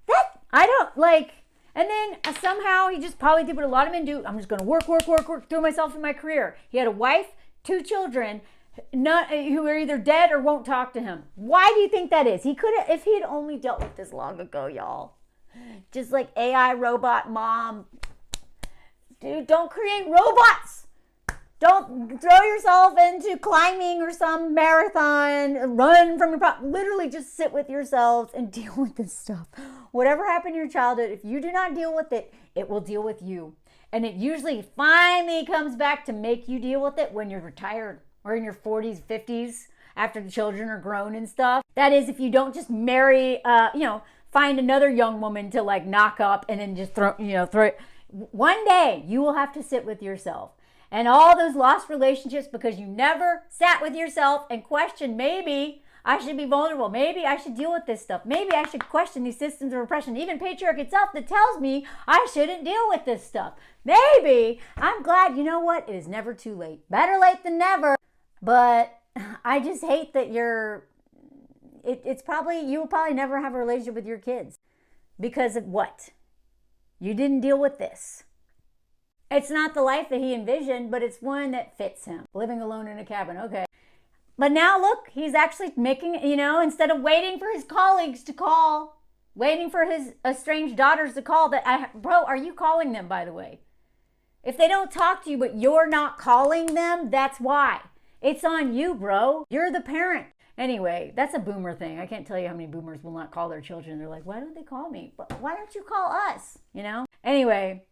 that, I don't, like, and then somehow he just probably did what a lot of men do. I'm just going to work, throw myself in my career. He had a wife, 2 children, who are either dead or won't talk to him. Why do you think that is? He could have, if he had only dealt with this long ago, y'all. Just like AI robot mom. Dude, don't create robots. Don't throw yourself into climbing or some marathon, run from your problem. Literally just sit with yourselves and deal with this stuff. Whatever happened in your childhood, if you do not deal with it, it will deal with you. And it usually finally comes back to make you deal with it when you're retired or in your 40s, 50s, after the children are grown and stuff. That is, if you don't just marry, find another young woman to like knock up and then just throw it. One day you will have to sit with yourself. And all those lost relationships because you never sat with yourself and questioned, maybe I should be vulnerable. Maybe I should deal with this stuff. Maybe I should question these systems of oppression, even patriarchy itself that tells me I shouldn't deal with this stuff. Maybe I'm glad, you know what? It is never too late. Better late than never. But I just hate that you will probably never have a relationship with your kids because of what? You didn't deal with this. It's not the life that he envisioned, but it's one that fits him. Living alone in a cabin, okay. But now look, he's actually making, instead of waiting for his colleagues to call, waiting for his estranged daughters to call, bro, are you calling them, by the way? If they don't talk to you, but you're not calling them, that's why. It's on you, bro. You're the parent. Anyway, that's a boomer thing. I can't tell you how many boomers will not call their children. They're like, why don't they call me? But why don't you call us? Anyway,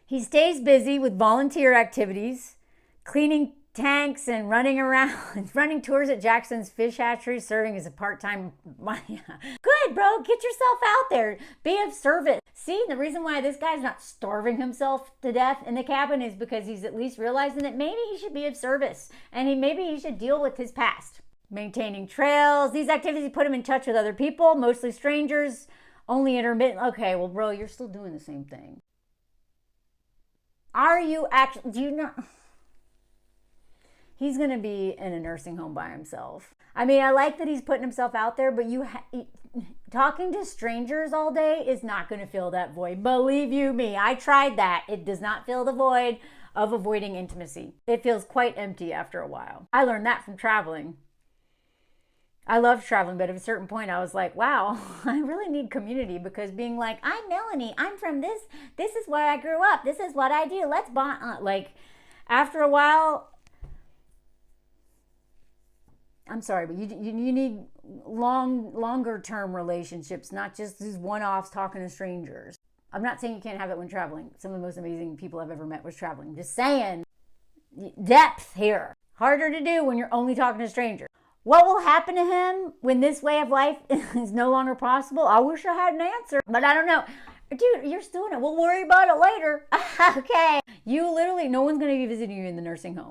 he stays busy with volunteer activities, cleaning tanks and running around, running tours at Jackson's fish hatchery, serving as a part-time. Good, bro. Get yourself out there. Be of service. See, the reason why this guy's not starving himself to death in the cabin is because he's at least realizing that maybe he should be of service and maybe he should deal with his past. Maintaining trails. These activities put him in touch with other people, mostly strangers, only intermittent. Okay, well, bro, you're still doing the same thing. Are you actually, do you not? He's going to be in a nursing home by himself. I mean, I like that he's putting himself out there, but talking to strangers all day is not going to fill that void. Believe you me, I tried that. It does not fill the void of avoiding intimacy. It feels quite empty after a while. I learned that from traveling. I loved traveling, but at a certain point I was like, wow, I really need community, because being like, I'm Melanie, I'm from this is where I grew up, this is what I do, let's bond. Like, after a while, I'm sorry, but you need longer term relationships, not just these one-offs talking to strangers. I'm not saying you can't have it when traveling. Some of the most amazing people I've ever met was traveling. Just saying, depth here. Harder to do when you're only talking to strangers. What will happen to him when this way of life is no longer possible? I wish I had an answer, but I don't know. Dude, you're still in it. We'll worry about it later. Okay. You literally, no one's going to be visiting you in the nursing home.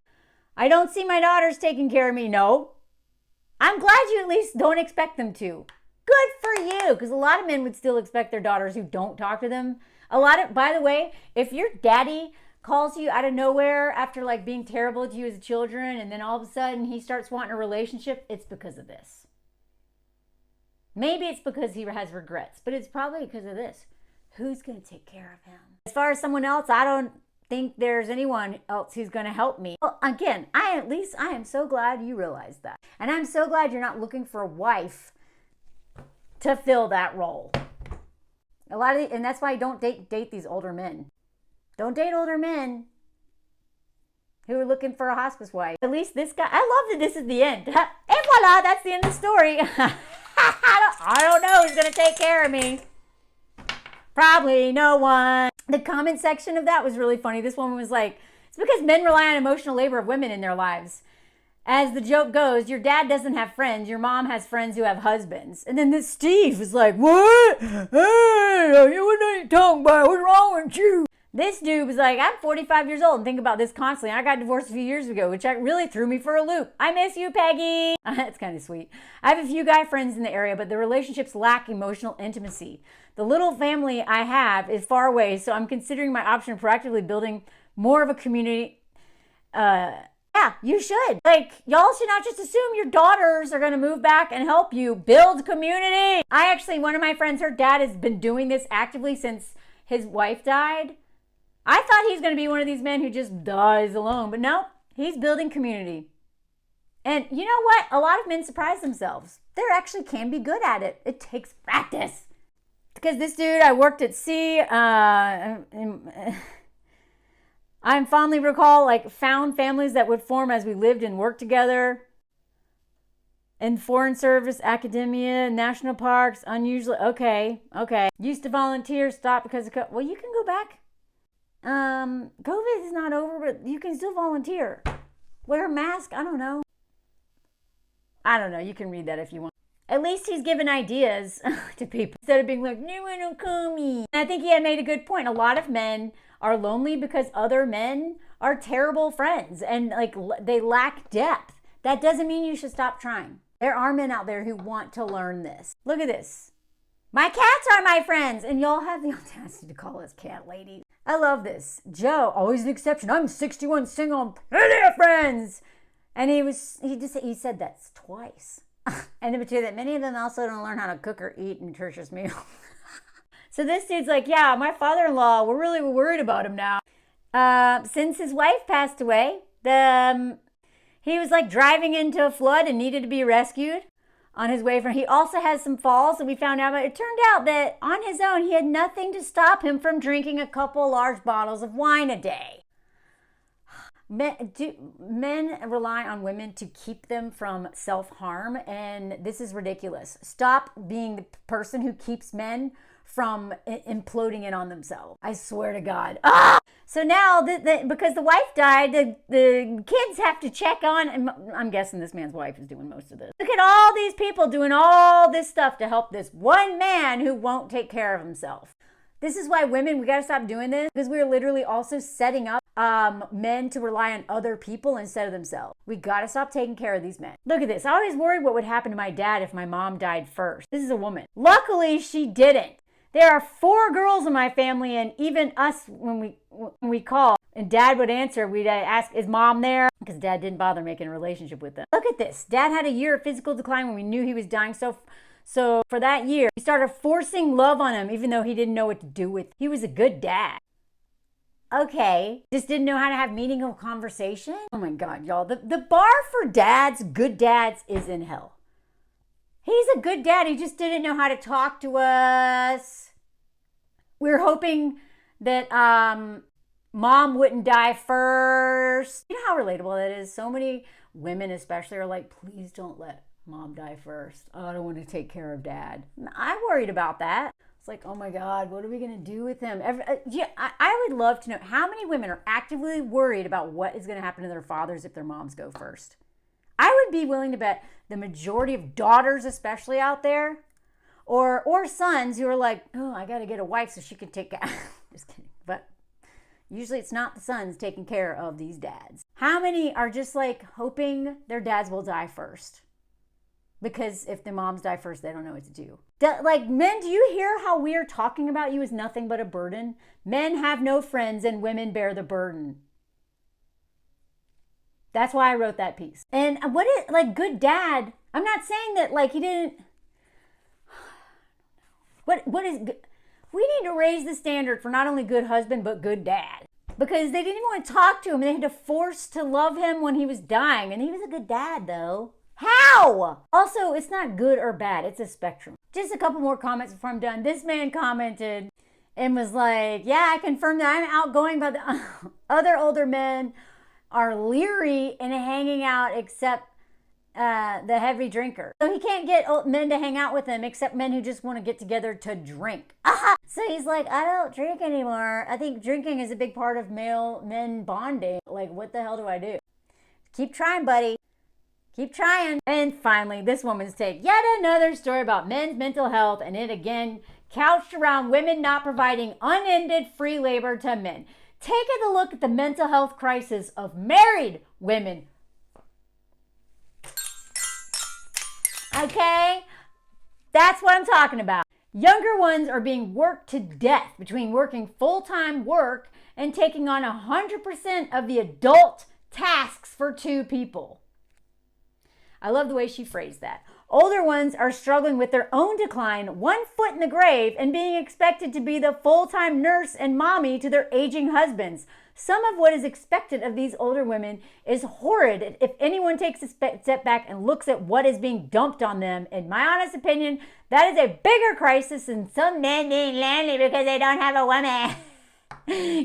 I don't see my daughters taking care of me. No. I'm glad you at least don't expect them to. Good for you, because a lot of men would still expect their daughters who don't talk to them. By the way, if your daddy calls you out of nowhere after like being terrible to you as children, and then all of a sudden he starts wanting a relationship, it's because of this. Maybe it's because he has regrets, but it's probably because of this. Who's going to take care of him? As far as someone else, I don't think there's anyone else who's going to help me. Well, again, I am so glad you realized that. And I'm so glad you're not looking for a wife to fill that role. And that's why I don't date these older men. Don't date older men who are looking for a hospice wife. At least this guy, I love that this is the end. And voila, that's the end of the story. I don't know who's going to take care of me. Probably no one. The comment section of that was really funny. This woman was like, it's because men rely on emotional labor of women in their lives. As the joke goes, your dad doesn't have friends. Your mom has friends who have husbands. And then this Steve was like, what? Hey, what are you talking about? What's wrong with you? This dude was like, I'm 45 years old and think about this constantly. I got divorced a few years ago, which really threw me for a loop. I miss you, Peggy. That's kind of sweet. I have a few guy friends in the area, but the relationships lack emotional intimacy. The little family I have is far away, so I'm considering my option of proactively building more of a community. Yeah, you should. Like, y'all should not just assume your daughters are going to move back and help you build community. One of my friends, her dad has been doing this actively since his wife died. I thought he's going to be one of these men who just dies alone, but no, he's building community. And you know what? A lot of men surprise themselves. They actually can be good at it. It takes practice. Because this dude, I worked at sea. I fondly recall found families that would form as we lived and worked together. In foreign service, academia, national parks, unusually. Okay. Used to volunteer, stopped because of COVID. Well, you can go back. COVID is not over, but you can still volunteer. Wear a mask. I don't know. You can read that if you want. At least he's given ideas to people instead of being like, no one will call me. And I think he had made a good point. A lot of men are lonely because other men are terrible friends and they lack depth. That doesn't mean you should stop trying. There are men out there who want to learn this. Look at this. My cats are my friends, and y'all have the audacity to call us cat ladies. I love this. Joe, always an exception. I'm 61, single, and plenty of friends. And he said that twice. And in between that, many of them also don't learn how to cook or eat nutritious meals. So this dude's like, yeah, my father-in-law, we're really worried about him now. Since his wife passed away, he was driving into a flood and needed to be rescued on his way from. He also has some falls, and we found out, but it turned out that on his own, he had nothing to stop him from drinking a couple large bottles of wine a day. Men rely on women to keep them from self-harm, and this is ridiculous. Stop being the person who keeps men from imploding in on themselves. I swear to God. So now, because the wife died, the kids have to check on, and I'm guessing this man's wife is doing most of this. Look at all these people doing all this stuff to help this one man who won't take care of himself. This is why women, we got to stop doing this, because we're literally also setting up men to rely on other people instead of themselves. We got to stop taking care of these men. Look at this. I always worried what would happen to my dad if my mom died first. This is a woman. Luckily, she didn't. There are 4 girls in my family, and even us, when we call and dad would answer, we'd ask, is mom there? Because dad didn't bother making a relationship with them. Look at this. Dad had a year of physical decline when we knew he was dying. So for that year, we started forcing love on him, even though he didn't know what to do with it. He was a good dad. Okay, just didn't know how to have meaningful conversation. Oh my God, y'all. The bar for dads, good dads, is in hell. He's a good dad. He just didn't know how to talk to us. We were hoping that mom wouldn't die first. You know how relatable that is? So many women especially are like, please don't let mom die first. Oh, I don't want to take care of dad. I'm worried about that. It's like, oh my God, what are we going to do with him? I would love to know how many women are actively worried about what is going to happen to their fathers if their moms go first. I would be willing to bet the majority of daughters, especially out there, or sons who are like, oh, I got to get a wife so she can take care. Just kidding. But usually it's not the sons taking care of these dads. How many are just like hoping their dads will die first? Because if the moms die first, they don't know what to do. Like, men, do you hear how we are talking about you as nothing but a burden? Men have no friends and women bear the burden. That's why I wrote that piece. And what is, like, good dad, I'm not saying that, like, he didn't, what is, we need to raise the standard for not only good husband, but good dad. Because they didn't even want to talk to him. They had to force to love him when he was dying. And he was a good dad, though. How? Also, it's not good or bad. It's a spectrum. Just a couple more comments before I'm done. This man commented and was like, yeah, I confirm that I'm outgoing, but the other older men are leery and hanging out except the heavy drinker. So he can't get men to hang out with him except men who just want to get together to drink. So he's like, I don't drink anymore. I think drinking is a big part of men bonding. Like, what the hell do I do? Keep trying, buddy. Keep trying. And finally, this woman's take. Yet another story about men's mental health, and it again couched around women not providing unended free labor to men. Taking a look at the mental health crisis of married women. Okay? That's what I'm talking about. Younger ones are being worked to death between working full-time work and taking on 100% of the adult tasks for 2 people. I love the way she phrased that. Older ones are struggling with their own decline, 1 foot in the grave, and being expected to be the full-time nurse and mommy to their aging husbands. Some of what is expected of these older women is horrid if anyone takes a step back and looks at what is being dumped on them. In my honest opinion, that is a bigger crisis than some men being lonely because they don't have a woman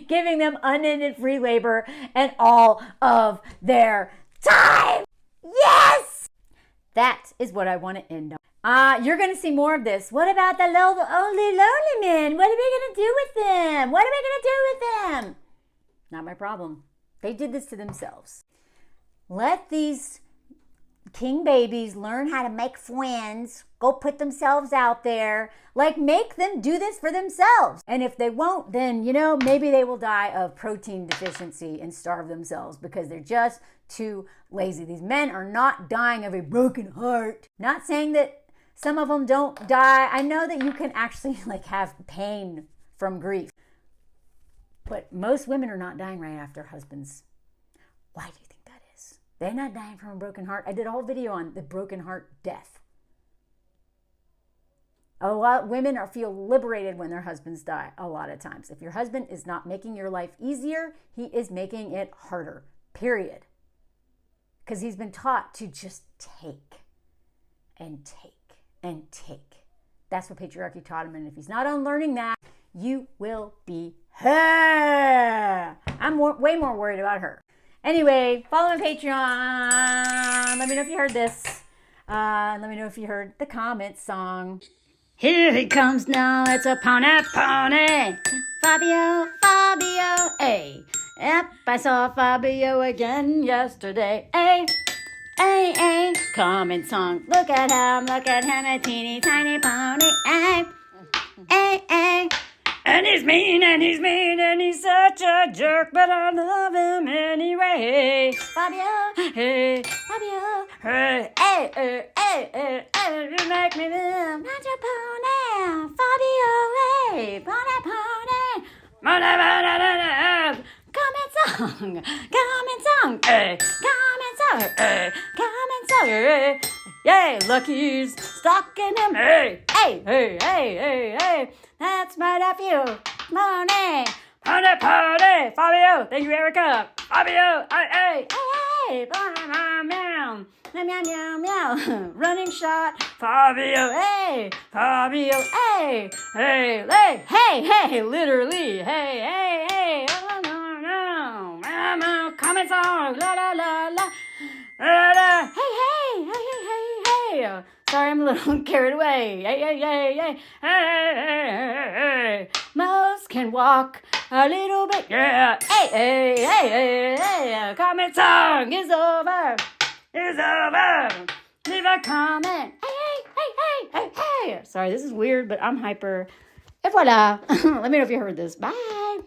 giving them unended free labor and all of their time. Yes! That is what I want to end on. You're going to see more of this. What about the only lonely men? What are we going to do with them? What are we going to do with them? Not my problem. They did this to themselves. Let these king babies learn how to make friends, go put themselves out there, like make them do this for themselves. And if they won't, then, maybe they will die of protein deficiency and starve themselves because they're just too lazy. These men are not dying of a broken heart. Not saying that some of them don't die. I know that you can actually have pain from grief. But most women are not dying right after husbands. Why do you think that is? They're not dying from a broken heart. I did a whole video on the broken heart death. A lot of women feel liberated when their husbands die a lot of times. If your husband is not making your life easier, he is making it harder, period. Because he's been taught to just take and take and take. That's what patriarchy taught him. And if he's not unlearning that, you will be her. I'm way more worried about her. Anyway, follow my Patreon. Let me know if you heard this. Let me know if you heard the comment song. Here he comes now, it's a pony. Fabio, hey. Yep, I saw Fabio again yesterday. Hey. Comment song. Look at him, a teeny tiny pony. Hey. And he's mean, and he's mean, and he's such a jerk, but I love him anyway. Fabio, hey, Fabio, hey, hey, hey, hey, hey, hey, you make me live. Not your pony, Fabio, hey, pony, pony, comment song, hey, comment song, hey, comment song, hey. Yay, Lucky's stalking him. Hey, hey, hey, hey, hey, hey. That's my nephew, Monet. Pony, pony, Fabio. Thank you, Erica. Fabio, hey, hey, hey, hey, meow, meow, meow, meow, meow, meow. Running shot, Fabio, hey, Fabio, hey, hey, hey, hey, hey, literally, hey, hey, hey, oh, no, no, no, comment song, la, la, la, la. Hey, hey, hey, hey, hey, hey. Sorry, I'm a little carried away. Hey, hey, hey, hey, hey, hey, hey. Most can walk a little bit. Yeah. Hey, hey, hey, hey, hey. Comment song is over. Is over. Leave a comment. Hey, hey, hey, hey, hey, hey. Sorry, this is weird, but I'm hyper. Et voilà. Let me know if you heard this. Bye.